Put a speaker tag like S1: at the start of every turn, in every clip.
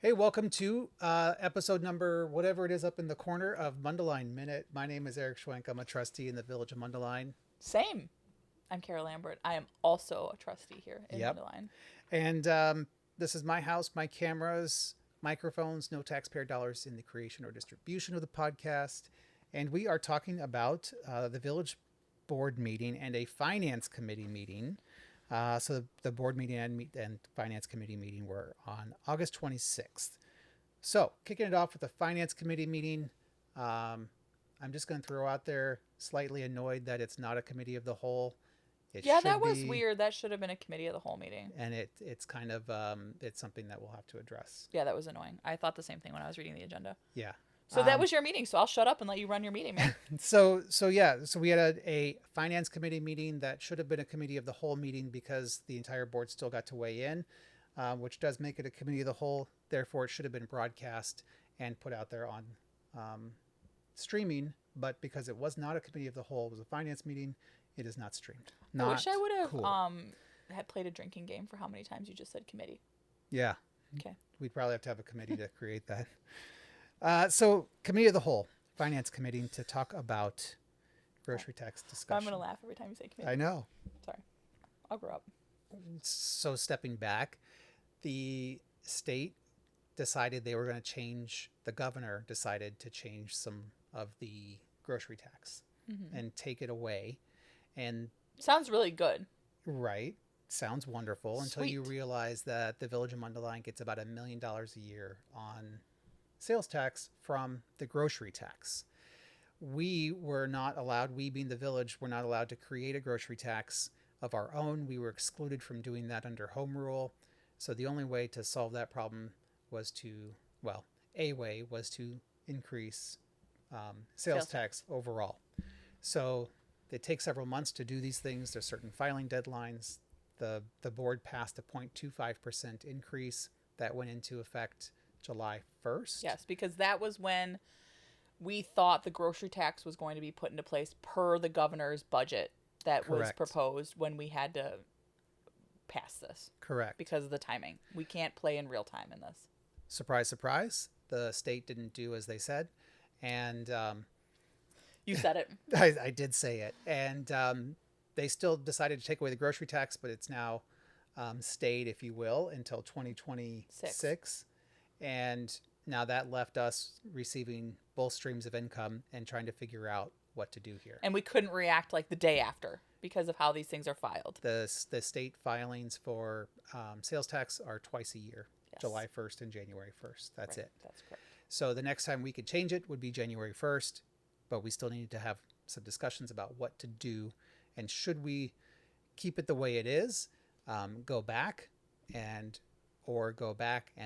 S1: Hey, welcome to episode number, whatever it is up in the corner of Mundelein Minute. My name is Eric Schwenk. I'm a trustee in the village of Mundelein.
S2: Same. I'm Kara Lambert. I am also a trustee here in
S1: Yep.
S2: Mundelein.
S1: And this is my house, my cameras, microphones, no taxpayer dollars in the creation or distribution of the podcast. And we are talking about the village board meeting and a finance committee meeting. So the board meeting and finance committee meeting were on August 26th. So kicking it off with the finance committee meeting, I'm just going to throw out there slightly annoyed that it's not a committee of the whole. It
S2: Yeah,
S1: should
S2: that was
S1: be,
S2: weird. That should have been a committee of the whole meeting.
S1: and it's kind of it's something that we'll have to address.
S2: Yeah, that was annoying. I thought the same thing when I was reading the agenda.
S1: Yeah.
S2: So that was your meeting, so I'll shut up and let you run your meeting, man.
S1: So we had a finance committee meeting that should have been a committee of the whole meeting because the entire board still got to weigh in, which does make it a committee of the whole. Therefore, it should have been broadcast and put out there on streaming. But because it was not a committee of the whole, it was a finance meeting. It is not streamed. Not
S2: I wish I would have
S1: cool.
S2: had played a drinking game for how many times you just said committee.
S1: Yeah.
S2: Okay.
S1: We'd probably have to have a committee to create that. So, committee of the whole, finance committee, to talk about grocery tax discussion.
S2: I'm going to laugh every time you say committee.
S1: I know.
S2: Sorry. I'll grow up.
S1: So, stepping back, the state decided they were going to change, the governor decided to change some of the grocery tax and take it away. And
S2: Sounds really good.
S1: right, sounds wonderful until you
S2: Sweet.
S1: realize that the village of Mundelein gets about $1 million a year on sales tax from the grocery tax. We were not allowed, we being the village, were not allowed to create a grocery tax of our own. We were excluded from doing that under home rule. So the only way to solve that problem was to, well, a way was to increase sales tax overall. So it takes several months to do these things. There's certain filing deadlines. The board passed a 0.25% increase that went into effect July 1st.
S2: Yes, because that was when we thought the grocery tax was going to be put into place per the governor's budget that was
S1: Correct.
S2: proposed when we had to pass this
S1: Correct.
S2: because of the timing. We can't play in real time in this.
S1: Surprise, surprise. The state didn't do as they said. And
S2: You said it.
S1: I did say it. And they still decided to take away the grocery tax, but it's now stayed, if you will, until 2026. And now that left us receiving both streams of income and trying to figure out what to do here.
S2: And we couldn't react like the day after because of how these things are filed.
S1: The state filings for sales tax are twice a year,
S2: Yes.
S1: July 1st and January 1st. That's
S2: Right,
S1: it.
S2: That's correct.
S1: So the next time we could change it would be January 1st, but we still needed to have some discussions about what to do. And should we keep it the way it is, go back and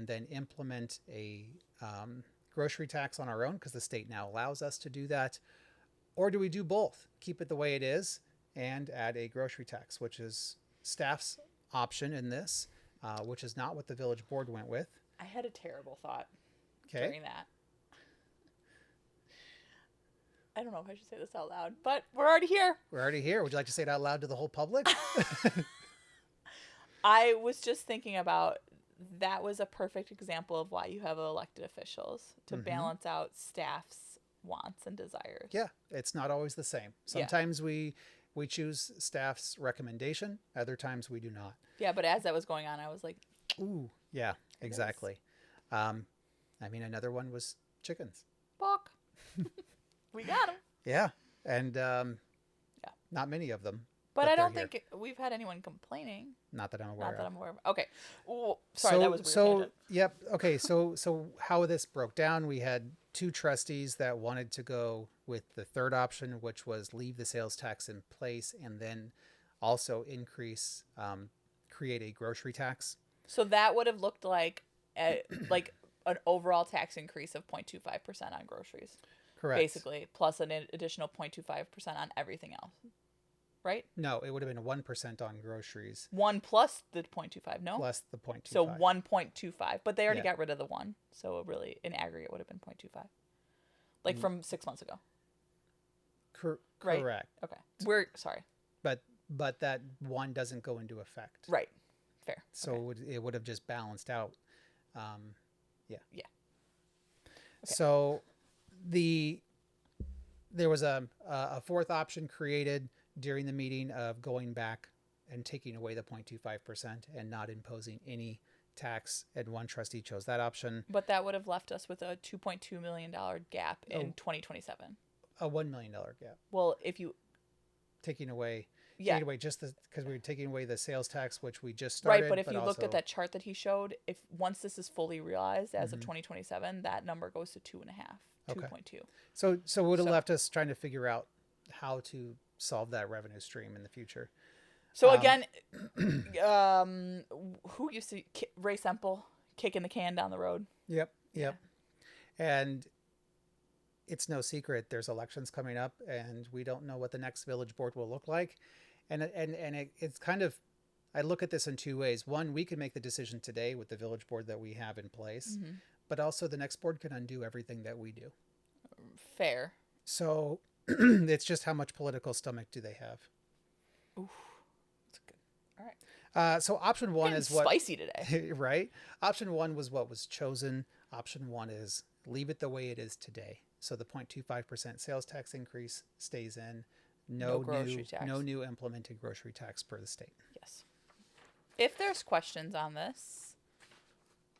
S1: then implement a grocery tax on our own because the state now allows us to do that? Or do we do both? Keep it the way it is and add a grocery tax, which is staff's option in this, which is not what the village board went with.
S2: I had a terrible thought
S1: Okay.
S2: during that. I don't know if I should say this out loud, but we're already here.
S1: We're already here. Would you like to say it out loud to the whole public?
S2: I was just thinking about that was a perfect example of why you have elected officials to balance out staff's wants and desires.
S1: Yeah, it's not always the same. Sometimes we choose staff's recommendation. Other times we do not.
S2: Yeah, but as that was going on, I was like,
S1: Ooh, yeah, exactly. I mean, another one was chickens.
S2: "Fuck, we got them."
S1: Yeah, and not many of them.
S2: But I don't
S1: they're here.
S2: think we've had anyone complaining.
S1: Not that I'm aware
S2: Not that
S1: of.
S2: I'm aware of. Okay. Ooh, sorry, that was weird.
S1: So
S2: tangent.
S1: yep. Okay. So how this broke down, we had two trustees that wanted to go with the third option, which was leave the sales tax in place and then also increase, create a grocery tax.
S2: So that would have looked like like an overall tax increase of 0.25% on groceries.
S1: Correct.
S2: Basically, plus an additional 0.25% on everything else. Right?
S1: No, it would have been 1% on groceries
S2: 1 plus the 0.25, no?
S1: plus the 0.25.
S2: So 1.25, but they already
S1: Yeah.
S2: got rid of the 1. So it really, in aggregate, would have been 0.25. Like from 6 months ago. Right?
S1: Correct.
S2: Okay. We're, sorry.
S1: But that one doesn't go into effect.
S2: Right. Fair.
S1: So
S2: Okay.
S1: it would have just balanced out Yeah.
S2: Yeah. Okay.
S1: So there was a fourth option created during the meeting of going back and taking away the 0.25% and not imposing any tax, and one trustee chose that option.
S2: But that would have left us with a $2.2 million gap in
S1: Oh.
S2: 2027.
S1: A $1 million gap.
S2: Well, if you,
S1: Taking away
S2: yeah,
S1: just because we were taking away the sales tax, which we just started.
S2: right. But if you
S1: also,
S2: looked at that chart that he showed, if once this is fully realized as of
S1: Mhm.
S2: 2027, that number goes to 2.5,
S1: Okay.
S2: 2.2.
S1: so it would have
S2: So-
S1: left us trying to figure out how to solve that revenue stream in the future.
S2: So again, who used to Ray Semple kicking the can down the road?
S1: Yep. And it's no secret there's elections coming up, and we don't know what the next village board will look like. And it's kind of, I look at this in two ways. One, we can make the decision today with the village board that we have in place, but also the next board can undo everything that we do.
S2: Fair.
S1: So it's just how much political stomach do they have.
S2: Oof. That's good. All right.
S1: So option one
S2: Getting
S1: is what
S2: spicy today.
S1: right? Option one was what was chosen. Option one is leave it the way it is today. So the 0.25% sales tax increase stays in.
S2: No grocery tax.
S1: No new implemented grocery tax per the state.
S2: Yes. If there's questions on this,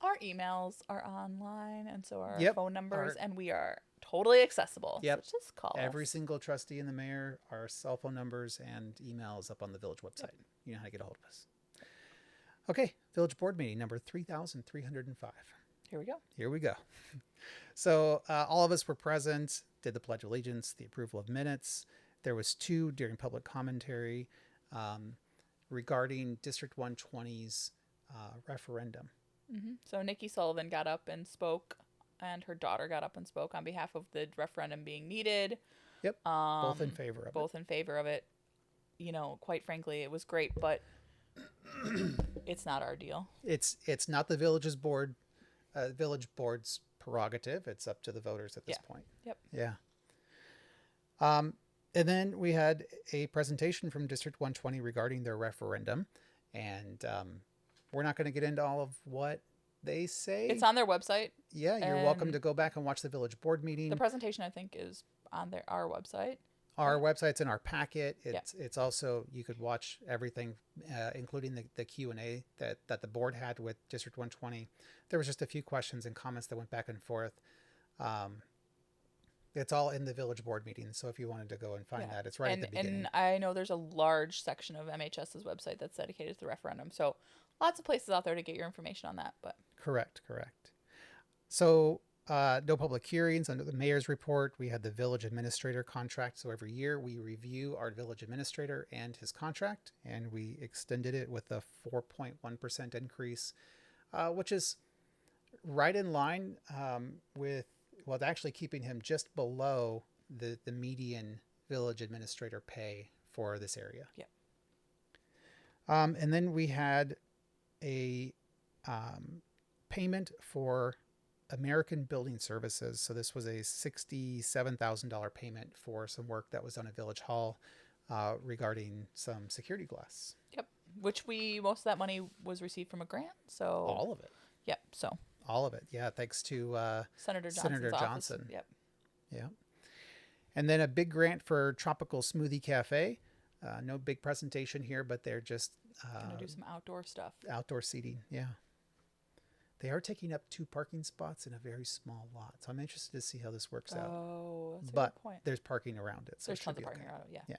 S2: our emails are online, and so are our phone numbers, and we are totally accessible.
S1: Yep.
S2: So just call
S1: Every
S2: us.
S1: single trustee and the mayor, our cell phone numbers and emails up on the village website. Yep. You know how to get a hold of us. Okay, village board meeting number 3,305. Here we go. So all of us were present, did the Pledge of Allegiance, the approval of minutes. There was 2 during public commentary regarding District 120's referendum.
S2: So Nikki Sullivan got up and spoke, and her daughter got up and spoke on behalf of the referendum being needed.
S1: Yep, both in favor of it.
S2: Both in favor of it. You know, quite frankly, it was great, but it's not our deal.
S1: It's not the village board's prerogative. It's up to the voters at this point.
S2: Yep.
S1: Yeah. And then we had a presentation from District 120 regarding their referendum, and we're not going to get into all of what they say.
S2: It's on their website.
S1: Yeah, you're welcome to go back and watch the village board meeting.
S2: The presentation, I think, is on our website.
S1: Our website's in our packet. It's also, you could watch everything, including the Q&A that the board had with District 120. There was just a few questions and comments that went back and forth. It's all in the village board meeting. So if you wanted to go and find that, it's right at the beginning.
S2: And I know there's a large section of MHS's website that's dedicated to the referendum. So lots of places out there to get your information on that. But
S1: Correct. So no public hearings under the mayor's report. We had the village administrator contract. So every year we review our village administrator and his contract, and we extended it with a 4.1% increase, which is right in line with, well, actually keeping him just below the median village administrator pay for this area.
S2: Yep.
S1: And then we had a payment for American Building Services. So this was a $67,000 payment for some work that was done at Village Hall regarding some security glass.
S2: Yep. Which most of that money was received from a grant. So
S1: all of it.
S2: Yep. So
S1: all of it. Yeah. Thanks to
S2: Senator
S1: Johnson.
S2: Office. Yep.
S1: Yeah. And then a big grant for Tropical Smoothie Cafe. No big presentation here, but they're just
S2: gonna do some outdoor stuff.
S1: Outdoor seating. Yeah. They are taking up 2 parking spots in a very small lot. So I'm interested to see how this works out.
S2: Oh, that's a
S1: but
S2: good point.
S1: There's parking around it. So
S2: there's
S1: it
S2: tons of parking around it,
S1: yeah.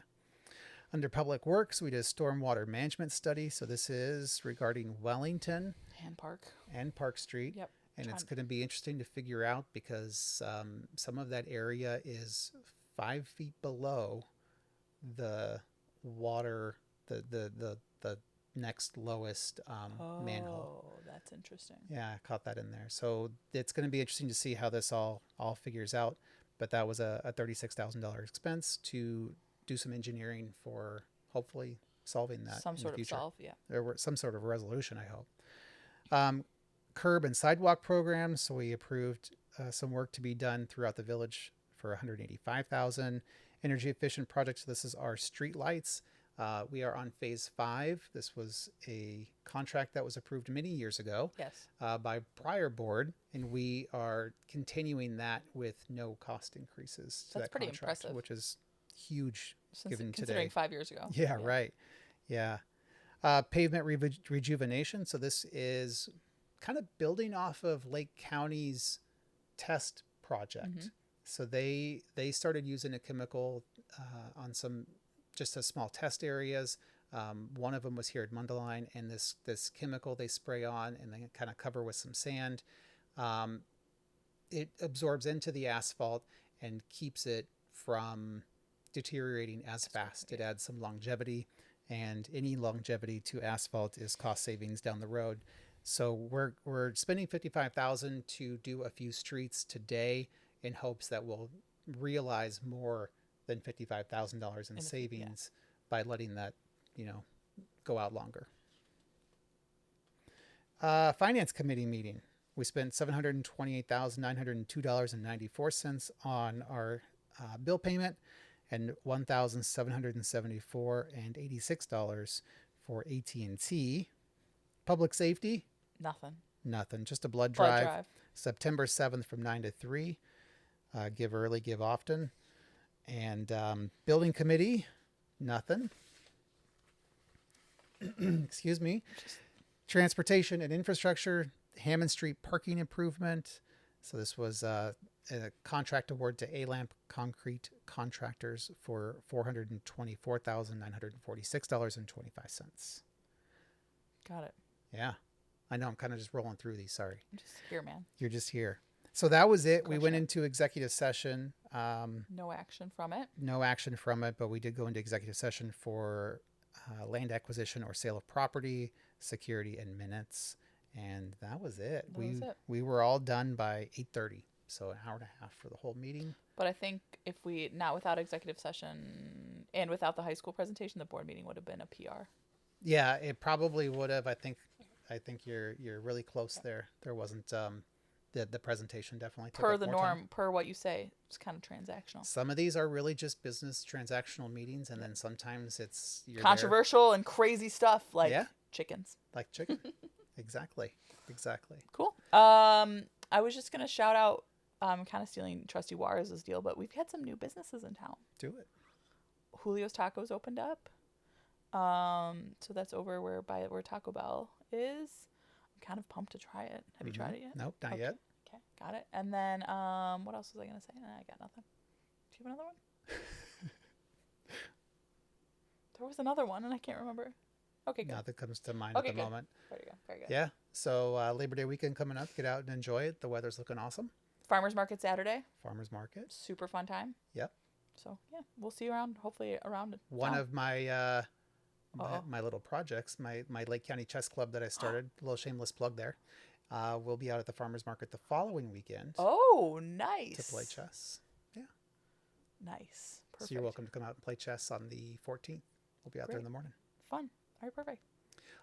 S1: Under Public Works, we did a stormwater management study. So this is regarding Wellington
S2: and
S1: Park Street.
S2: Yep.
S1: And it's going to be interesting to figure out because some of that area is 5 feet below the water, the next lowest manhole.
S2: Oh, that's interesting.
S1: Yeah, I caught that in there. So it's going to be interesting to see how this all figures out. But that was a $36,000 expense to do some engineering for hopefully solving that
S2: Some
S1: in
S2: sort
S1: the
S2: of
S1: future.
S2: yeah.
S1: Or some sort of resolution, I hope. Curb and sidewalk programs. So we approved some work to be done throughout the village for $185,000. Energy efficient projects. This is our street lights. We are on phase 5. This was a contract that was approved many years ago
S2: Yes.
S1: by prior board, and we are continuing that with no cost increases to
S2: That's
S1: that
S2: pretty
S1: contract,
S2: impressive.
S1: which is huge given
S2: Considering
S1: today.
S2: 5 years ago.
S1: Yeah, right. Yeah. Pavement rejuvenation. So this is kind of building off of Lake County's test project. So they started using a chemical on some just a small test areas. One of them was here at Mundelein, and this chemical they spray on and then kind of cover with some sand. It absorbs into the asphalt and keeps it from deteriorating as fast. It adds some longevity, and any longevity to asphalt is cost savings down the road. So we're spending $55,000 to do a few streets today in hopes that we'll realize more than $55,000 in savings by letting that, go out longer. Finance committee meeting. We spent $728,902.94 on our bill payment and $1,774.86 for AT&T. Public safety. Nothing. Just a blood drive. September 7th from 9 to 3. Give early, give often. And building committee, nothing. Excuse me. Transportation and infrastructure, Hammond Street parking improvement. So this was a contract award to A-Lamp Concrete Contractors for $424,946.25.
S2: Got it.
S1: Yeah. I know I'm kind of just rolling through these. Sorry.
S2: I'm just here, man.
S1: You're just here. So that was it. We went into executive session.
S2: No action from it.
S1: No action from it, but we did go into executive session for land acquisition or sale of property, security, and minutes. And that was it. We were all done by 8:30. So an hour and a half for the whole meeting.
S2: But I think if we, not without executive session and without the high school presentation, the board meeting would have been a PR.
S1: Yeah, it probably would have. I think you're really close there. There wasn't the presentation definitely took
S2: per the norm
S1: time.
S2: Per what you say. It's kind of transactional.
S1: Some of these are really just business transactional meetings, and then sometimes it's
S2: controversial and crazy stuff like chickens.
S1: Like chicken. Exactly.
S2: Cool. I was just gonna shout out. Kind of stealing Trusty Juarez's deal, but we've had some new businesses in town.
S1: Do it.
S2: Julio's Tacos opened up. So that's over where Taco Bell is. I'm kind of pumped to try it. Have you tried it yet?
S1: Nope, not yet.
S2: Okay, got it. And then what else was I gonna say? I got nothing. Do you have another one? There was another one and I can't remember. Okay, good.
S1: Nothing comes to mind at the moment.
S2: There you go. Very good.
S1: Yeah. So Labor Day weekend coming up. Get out and enjoy it. The weather's looking awesome.
S2: Farmers Market Saturday.
S1: Farmers Market.
S2: Super fun time.
S1: Yep.
S2: So yeah, we'll see you around. Hopefully around.
S1: One of my my little projects, my Lake County Chess Club that I started. A little shameless plug there. We'll be out at the Farmers Market the following weekend.
S2: Oh, nice.
S1: To play chess. Yeah.
S2: Nice. Perfect.
S1: So you're welcome to come out and play chess on the 14th. We'll be out there in the morning.
S2: Fun. All right, perfect.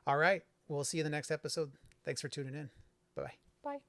S1: All right. We'll see you in the next episode. Thanks for tuning in. Bye-bye.
S2: Bye.